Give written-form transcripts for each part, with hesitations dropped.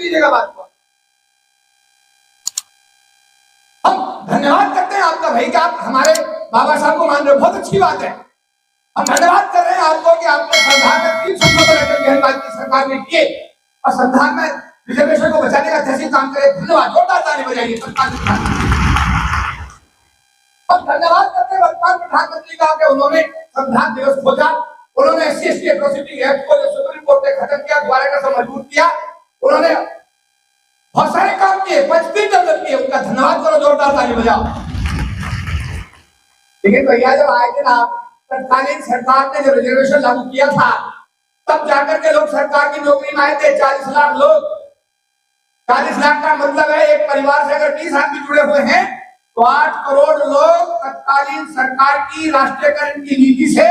लीजिएगा बात को। हम धन्यवाद करते हैं आपका भाई कि आप हमारे बाबा साहब को मान रहे हो, बहुत अच्छी बात है। हम धन्यवाद कर रहे हैं आपको कि आपने संविधान में 3 संशोधन लेकर के सरकार ने किए और संविधान में रिजर्वेशन को बचाने का तहसील काम करे। धन्यवाद, जोरदार ताली बजाइए। और धन्यवाद करते हैं वर्तमान प्रधानमंत्री का कि उन्होंने संविधान दिवस खोजा, उन्होंने SC/ST एट्रोसिटी एक्ट को जो सुप्रीम कोर्ट ने खत्म किया दोबारा का मजबूत किया, उन्होंने बहुत सारे काम किए, 25 डेवलप किए, उनका धन्यवाद करो, जोरदार ताली बजाओ। लेकिन भैया जब आए थे ना तत्कालीन सरकार ने जब रिजर्वेशन लागू किया था तब जाकर के लोग सरकार की नौकरी में आए थे 40 लाख लोग। 40 लाख का मतलब है एक परिवार से अगर 30 आदमी जुड़े हुए हैं तो 8 करोड़ लोग तत्कालीन सरकार की राष्ट्रीयकरण की नीति से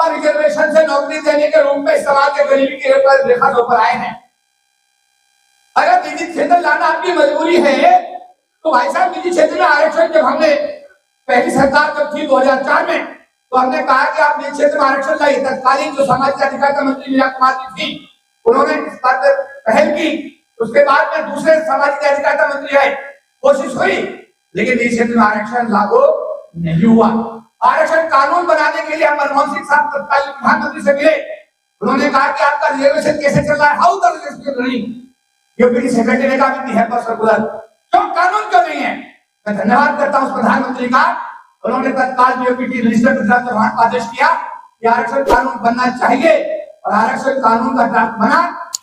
और रिजर्वेशन से नौकरी देने के रूप में समाज के गरीबी के रेखा से ऊपर आए हैं। अगर निजी क्षेत्र लाना आपकी मजबूरी है तो भाई साहब निजी क्षेत्र में आरक्षण जब हमने पहली सरकार जब थी 2004 में तो हमने कहा कि आप निजी क्षेत्र में आरक्षण लाइए। तत्कालीन जो सामाजिक अधिकारिता मंत्री मीरा कुमार जी थी उन्होंने इस बात पर पहल की। उसके बाद में दूसरे सामाजिक अधिकारिता मंत्री आए, कोशिश हुई लेकिन निजी क्षेत्र में आरक्षण लागू नहीं हुआ। आरक्षण कानून बनाने के लिए हम मनमोहन सिंह साहब तत्कालीन प्रधानमंत्री से मिले, उन्होंने कहा कि आपका रिजर्वेशन कैसे चल रहा है, how the reservation running. UP की सेक्रेटरी ने कहा कि है पर सर्कुलर, क्यों कानून क्यों नहीं है। मैं धन्यवाद करता हूं प्रधानमंत्री का, उन्होंने तत्काल यूपी की मिनिस्टर गुजरात चौहान को आदेश किया कि आरक्षण कानून बनना चाहिए और आरक्षण कानून का ड्राफ्ट बना,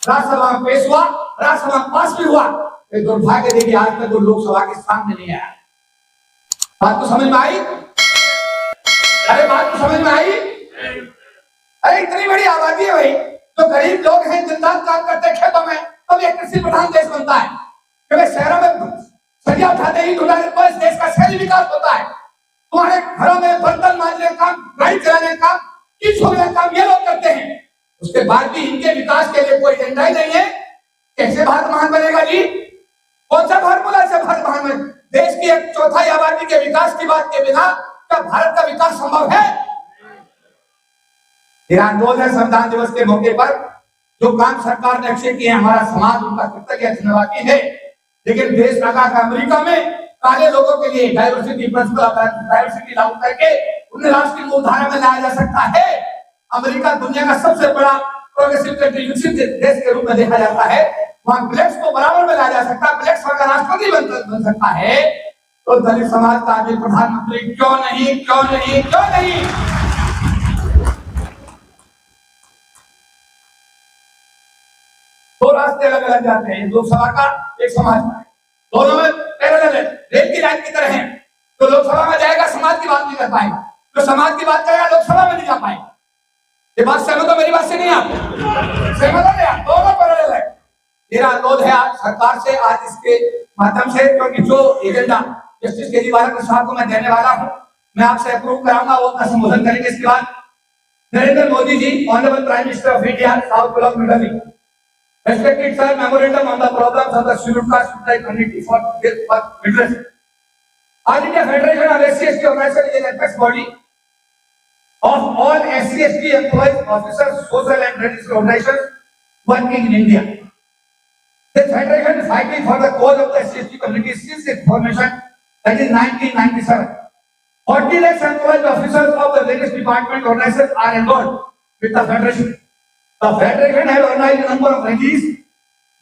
राज्यसभा में पेश हुआ, राज्यसभा में पास भी हुआ। दुर्भाग्य देखिए आज तक वो लोकसभा के सामने नहीं आया। बात तो समझ में आई? अरे बात तो समझ में आई? अरे इतनी बड़ी आबादी है भाई, तो गरीब लोग हैं दिन रात काम करते खेतों में, तब एक कृषि प्रधान देश बनता है। क्योंकि शहरों में सरिया उठाते ही तो इस देश का शहरी विकास होता है। तुम्हारे घरों में बर्तन मांजने का काम, गाड़ी चलाने का काम, किस का काम ये लोग करते हैं। उसके बाद भी इनके विकास के लिए कोई एजेंडा ही नहीं है। कैसे भारत महान बनेगा जी? कौन सा फार्मूला से भारत महान बने? देश की 1/4 आबादी के विकास की बात के बिना क्या भारत का विकास संभव है? रोज है संविधान दिवस के मौके पर जो काम सरकार ने अक्षय किए, हमारा समाज उनका कृतज्ञ धन्यवादी है। लेकिन देश लगा का अमेरिका में काले लोगों के लिए डाइवर्सिटी प्रिंसिपल डाइवर्सिटी लागू करके उन्हें राष्ट्रीय मूलधारा में लाया जा सकता है। अमेरिका दुनिया का सबसे बड़ा प्रोग्रेसिव कंट्री, विकसित देश के रूप में देखा जाता है। वहां ब्लैक्स को बराबर में लाया जा सकता है, ब्लैक्स का राष्ट्रपति बन सकता है। तो दलित समाज का आगे प्रधानमंत्री क्यों नहीं, क्यों नहीं, क्यों नहीं? दो रास्ते अलग अलग जाते हैं, लोकसभा का एक समाज का, दोनों में पैरेलल है, रेल की लाइन की तरह है। तो लोकसभा में जाएगा समाज की बात नहीं कर पाएगा, तो समाज की बात करेगा लोकसभा में नहीं जा पाएगा। ये बात सहमत हो मेरी बात से? नहीं आप सहमत हो गया? दोनों पैरेलल है। मेरा अनुरोध है आज सरकार से, आज इसके माध्यम से, क्योंकि जो एजेंडा जस्टिस केजरीवाल साहब को मैं देने वाला हूं, मैं आपसे अप्रूव कराऊंगा, वो अपना संबोधन करेंगे। इसके बाद Narendra Modi ji, honourable prime minister of India, south block middle east, respected sir, memorandum on the problems of the scheduled caste community for redress. All India Federation of SC/ST Organization is an apex body of all SC/ST employees, officers, social and religious organizations working in India. This federation is fighting for the cause of the SC/ST community since its formation, that is 1997. 40 lakh employees, officers of the various department organizations are enrolled with the federation. The federation has organized a number of rallies,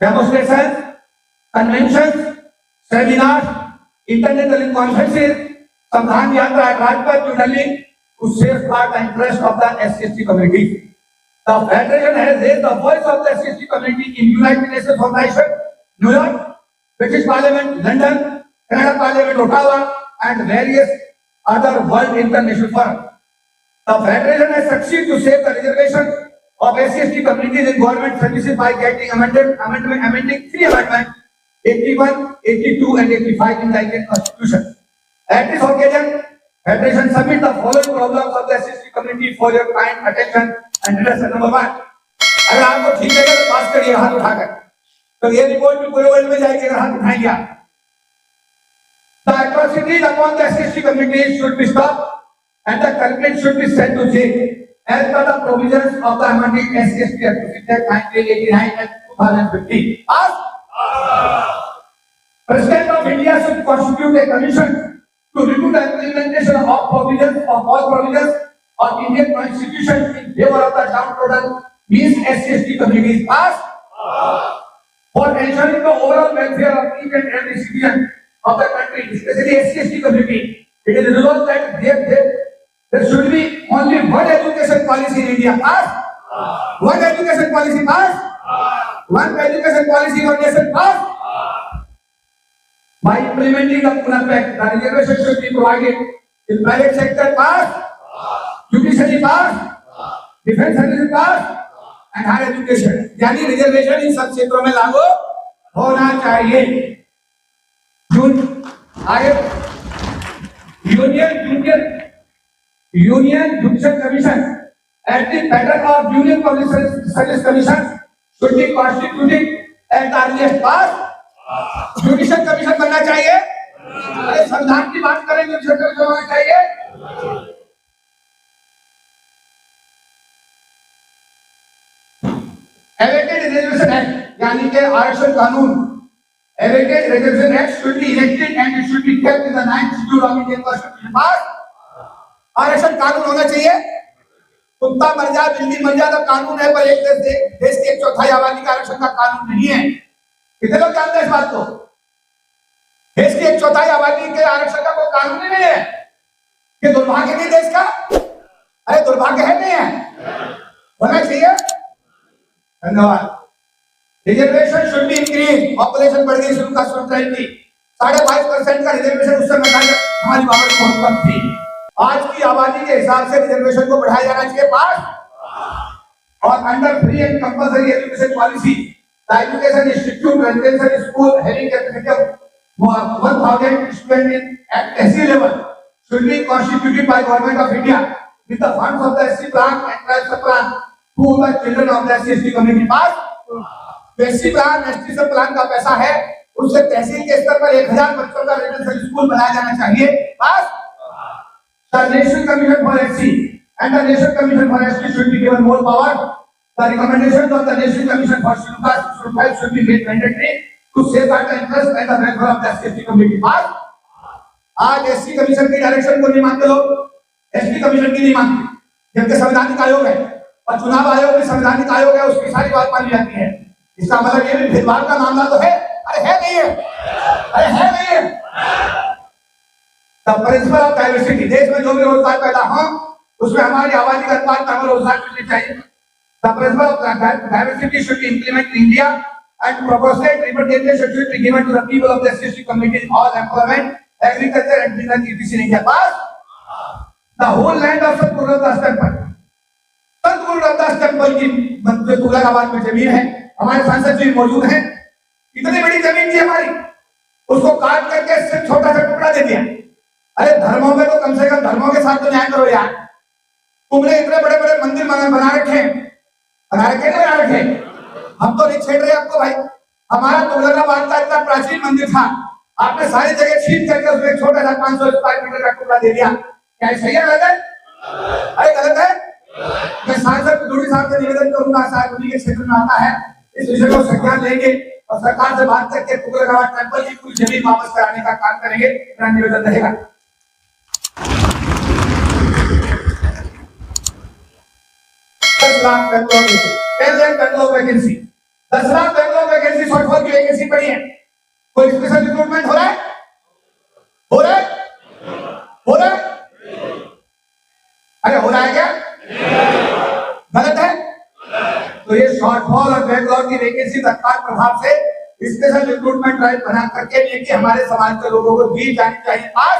demonstrations, conventions, seminars, international conferences, Samdhan Yatra at Rajpath, New Delhi, to safeguard the interest of the SC/ST community. The federation has raised the voice of the SC/ST community in United Nations Organization, New York, British Parliament, London, Canada Parliament, Ottawa, and various other world international forums. The federation has succeeded to save the reservation of SC/ST communities in government services by getting amending 3 amendments, 81, 82 and 85 in the Indian Constitution. At this occasion, Federation submits the following problems of the SC/ST community for your kind attention and redress. Number 1, अगर आपको ठीक लगे तो पास करिए हाथ उठाकर, तो ये रिपोर्ट भी पूरे वर्ल्ड में जाएगी अगर हाथ उठाएंगे आप। The atrocities upon the SC/ST communities should be stopped and the culprits should be sent to jail. As per the provisions of the amending SC/ST Act 1989 and 2015. President of India should constitute a commission to review the implementation of all provisions of Indian Constitution in favor of the downtrodden means SC/ST communities. Pass. For ensuring the overall welfare of each and every citizen of the country, especially SC/ST community, it is resolved that there should be only one education policy in India. Pass. One education policy. Pass. One education policy in our nation. Pass. By implementing the Pune Pact, the reservation should be provided in private sector. Pass. Judiciary. Pass. Defense services. Pass. and higher education, यानी reservation इन सब क्षेत्रों में लागू होना चाहिए। Union judicial commission at the pattern of union public service commission should be constituted at the earliest pass. Judicial commission बनना चाहिए। अरे संविधान की बात करें, जुडिशियल कमीशन होना चाहिए। Awaited Reservation Act यानी के आरक्षण कानून, Awaited Reservation Act should be enacted and it should be kept in the 9th Schedule of Indian Constitution. पास आरक्षण कानून होना चाहिए। कुत्ता मर जाए, बिल्ली मर जाए तो कानून है, पर एक देश की 1/4 आबादी का आरक्षण का कानून नहीं है। कितने लोग जानते हैं इस बात को? देश की 1/4 आबादी के आरक्षण का कोई कानून ही नहीं है। कि दुर्भाग्य नहीं देश का? अरे दुर्भाग्य है नहीं है, होना चाहिए। धन्यवाद। Reservation should be increase. Population बढ़ गई शुरू का 22.5% का रिजर्वेशन उस समय था जब हमारी आबादी बहुत कम थी। आज की आबादी के हिसाब से रिजर्वेशन को बढ़ाया जाना चाहिए। पास। और under free and compulsory education policy, the education institute residential school having capacity of 1000 student in at tehsil level should be constituted by government of India with the funds of the SC plan and tribes plan to the children of the SC community. Pass. SC plan ST sub plan का पैसा है, उससे तहसील के स्तर पर 1000 बच्चों का residential school बनाया जाना चाहिए। Pass. The national commission for SC and the national commission for ST should be given more power. The recommendations of the national commission for schedule should be made mandatory to safeguard the interest and the welfare of the SC community. Pass. आज SC commission की direction को नहीं मानते लोग, ST commission की नहीं मानते, जबकि संवैधानिक आयोग है और चुनाव आयोग भी संवैधानिक आयोग है, उसकी सारी बात मानी जाती है। इसका मतलब ये भी भेदभाव का मामला तो है? अरे है नहीं है, अरे है नहीं है। द प्रिंसिपल ऑफ डाइवर्सिटी, देश में जो भी रोजगार पैदा हो उसमें हमारी आबादी का अनुपात में रोजगार मिलने चाहिए। The principle of diversity should be implement in India and proportionate representation should be given to the people of the SC community all employment agriculture and business इत्यादि in India. Pass. The whole land of the Purvdas temple, Sant Guru Ravidas temple की तुगलकाबाद में जमीन है, हमारे सांसद जी मौजूद हैं। इतनी बड़ी जमीन थी हमारी, उसको काट करके सिर्फ छोटा सा टुकड़ा दे दिया। अरे धर्मों में तो कम से कम धर्मों के साथ तो न्याय करो यार। तुमने इतने बड़े बड़े मंदिर बना रखे, बना रखे। हम तो नहीं छेड़ रहे आपको भाई। हमारा तुगलकाबाद का इतना प्राचीन मंदिर था, आपने सारी जगह छीन करके उसमें एक छोटा सा 500 स्क्वायर मीटर का टुकड़ा दे दिया। क्या सही है गलत है? अरे गलत है। मैं सांसद दुर्गी साहब से निवेदन करूंगा, शायद उन्हीं के क्षेत्र में आता है, इस विषय को संज्ञान लेंगे और सरकार से बात करके तुगलकाबाद टेंपल की पूरी जमीन वापस कराने का काम करेंगे। मेरा निवेदन रहेगा। 10 lakh Bangalore vacancy, 10 lakh Bangalore vacancy shortfall की वैकेंसी पड़ी है। कोई स्पेशल रिक्रूटमेंट हो रहा है? हो रहा है? हो रहा है? अरे हो रहा है क्या? गलत है? तो ये शॉर्टफॉल और बैकलॉग की वैकेंसी तत्काल प्रभाव से स्पेशल रिक्रूटमेंट ड्राइव बना करके लेके हमारे समाज के लोगों को दी जानी चाहिए। आज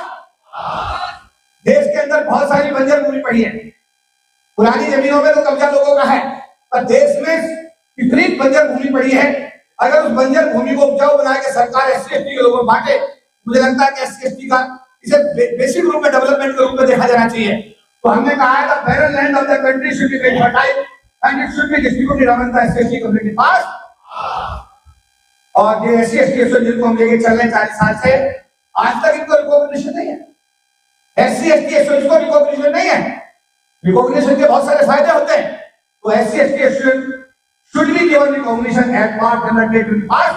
देश के अंदर बहुत सारी बंजर भूमि पड़ी है, पुरानी जमीनों में तो कब्जा लोगों का है, पर देश में इतनी बंजर भूमि पड़ी है। अगर उस बंजर भूमि को उपजाऊ बना के सरकार एससी एसटी के लोगों को बांटे, मुझे लगता है कि एससी एसटी का इसे बेसिक रूप में डेवलपमेंट के रूप में देखा जाना चाहिए। तो हमने कहा है the barren land of the country should be made fertile and it should be distributed among the SC/ST community। पास। और ये SC/ST एसोसिएशन को हम लेके चल रहे हैं 40 साल से, आज तक इनको रिकॉग्निशन नहीं है। SC/ST एसोसिएशन को रिकॉग्निशन नहीं है। रिकॉग्निशन के बहुत सारे फायदे होते हैं, तो SC/ST association should be given recognition as part of the state। Pass.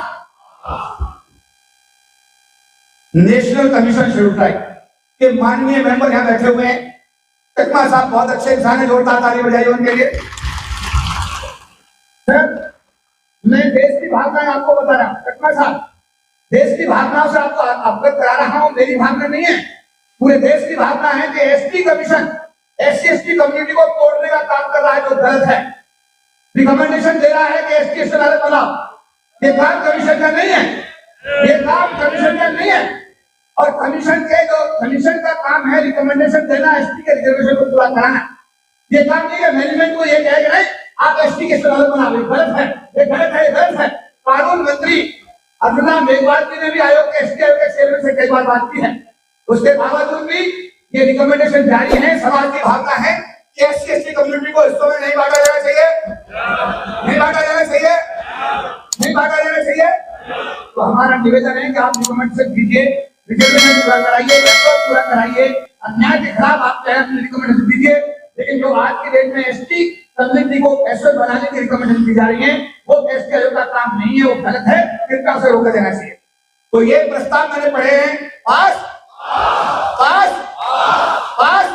National commission schedule tribe के माननीय मेंबर यहाँ बैठे हुए हैं। चकमा साहब बहुत अच्छे इंसान है, जोरदार ताली बजाइए उनके लिए। सर, मैं देश की भावनाएं आपको बता रहा हूं। चकमा साहब, देश की भावनाओं से आपको अवगत करा रहा हूं। मेरी भावना नहीं है, पूरे देश की भावना है कि एसटी कमीशन SC/ST कम्युनिटी को तोड़ने का काम कर रहा है, जो गलत है। रिकमेंडेशन दे रहा है कि ST अलग बनाओ। ये काम कमीशन का नहीं है, ये काम कमीशन का नहीं है। और कमीशन का काम है रिकमेंडेशन देना, ST के रिजर्वेशन को पूरा कराना। ये काम नहीं है मैनेजमेंट को ये कहेगा नहीं आप ST के अलग बनाओ। ये गलत है, ये गलत है, ये गलत है। कानून मंत्री अर्जुना मेघवाल जी ने भी आयोग के ST आयोग के चेयरमैन से कई बार बात की है। उसके बावजूद भी ये रिकमेंडेशन जारी है। समाज की भावना है कि SC/ST कम्युनिटी को हिस्सों में नहीं बांटा जाना चाहिए, नहीं बांटा जाना चाहिए, नहीं बांटा जाना चाहिए। तो हमारा निवेदन है कि आप रिकमेंडेशन दीजिए, रिजर्वेशन पूरा कराइए, रेकॉर्ड पूरा कराइए। अन्याय के खिलाफ आप रिकमेंडेशन दीजिए। लेकिन जो आज की डेट में ST कम्युनिटी को ऐसे बनाने की रिकमेंडेशन दी जा रही है, वो ST आयोग का काम नहीं है, वो गलत है, कृपया उसे रोका जाना चाहिए। तो ये प्रस्ताव मैंने पढ़े हैं, पास पास पास।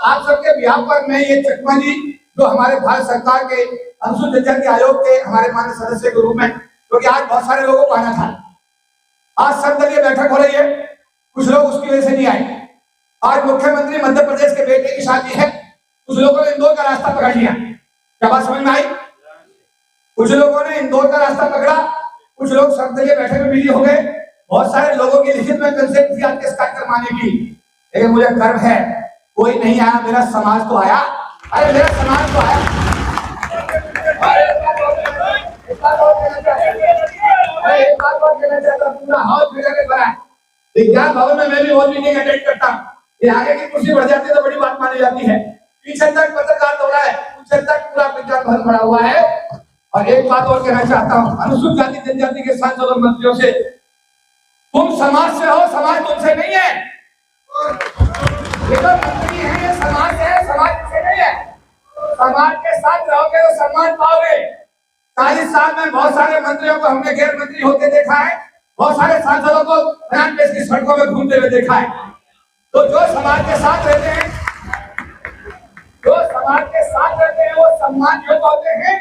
आप सबके बिहार पर मैं ये चकमा जी, जो हमारे भारत सरकार के अनुसूचित जनजाति आयोग के हमारे माननीय सदस्य के रूप में, क्योंकि आज बहुत सारे लोगों को आना था। आज सर्वदलीय बैठक हो रही है, कुछ लोग उसकी वजह से नहीं आए। आज मुख्यमंत्री मध्य प्रदेश के बेटे की शादी है, कुछ लोगों ने इंदौर का रास्ता पकड़ लिया। क्या बात समझ में आई? कुछ लोगों ने इंदौर का रास्ता पकड़ा, कुछ लोग सर्वदलीय बैठक में बिजी हो गए। बहुत सारे लोगों की लिखित में कंसेंट थी आज के कार्यक्रम आने की, लेकिन मुझे गर्व है कोई नहीं आया, मेरा समाज तो आया। अरे मेरा समाज तो आया। एक बात और कहना चाहता, पूरा हाउस बिगड़ने पर है। विज्ञान भवन में मैं भी बहुत मीटिंग अटेंड करता हूँ। ये आगे की कुर्सी बढ़ जाती है तो बड़ी बात मानी जाती है। पीछे तक पत्रकार दौड़ा है, पीछे तक पूरा विज्ञान भवन भरा हुआ है। और एक बात और कहना चाहता हूँ अनुसूचित जाति जनजाति के सांसदों और मंत्रियों से, तुम समाज से हो, समाज तुमसे नहीं है। ये तो मंत्री है, ये समाज है, समाज तुमसे नहीं है। समाज के साथ रहोगे तो सम्मान पाओगे। 40 साल में बहुत सारे मंत्रियों को हमने गैर मंत्री होते देखा है, बहुत सारे सांसदों को देश की सड़कों में घूमते हुए देखा है। तो जो समाज के साथ रहते हैं, जो समाज के साथ रहते हैं, वो सम्मान योग्य होते हैं।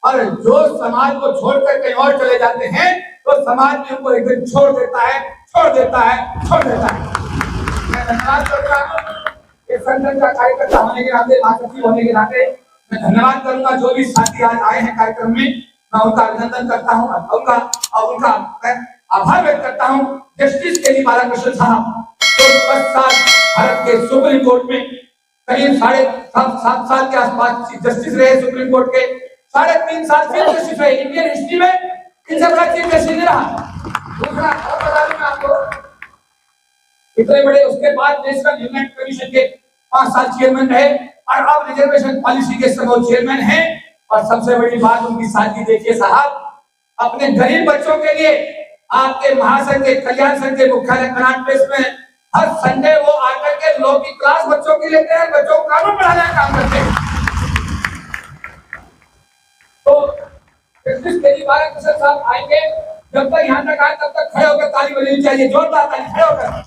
और जो समाज को छोड़कर कहीं और चले जाते हैं तो समाज भी उनको एक दिन छोड़ देता है, छोड़ देता है, छोड़ देता है। मैं धन्यवाद करूंगा इस संगठन का कार्यकर्ता होने के नाते, महासचिव होने के नाते मैं धन्यवाद करूंगा जो भी साथी आज आए हैं कार्यक्रम में। मैं उनका अभिनंदन करता हूँ, उनका आभार व्यक्त करता हूँ। जस्टिस के लिए बालाकृष्ण साहब तो 10 साल भारत के सुप्रीम कोर्ट में, करीब 7.5 साल के आसपास जस्टिस रहे सुप्रीम कोर्ट के, 3.5 साल चीफ जस्टिस रहे। इंडियन हिस्ट्री में इनसे बड़ा चीफ जस्टिस नहीं रहा। दूसरा और बता दूं मैं आपको, इतने बड़े, उसके बाद नेशनल ह्यूमन कमीशन के 5 साल चेयरमैन रहे और अब रिजर्वेशन पॉलिसी के समय चेयरमैन हैं। और सबसे बड़ी बात उनकी साथी देखिए साहब, अपने गरीब बच्चों के लिए आपके महासंघ के कल्याण संघ के मुख्यालय कनाट प्लेस में हर संडे वो आकर के लॉ की क्लास बच्चों की लेते हैं, बच्चों को कानून पढ़ाने का काम करते हैं। तो जस्टिस बालाकृष्ण साहब आएंगे, जब तक यहाँ तक आए तब तक खड़े होकर ताली बजानी चाहिए, जोरदार ताली, खड़े होकर।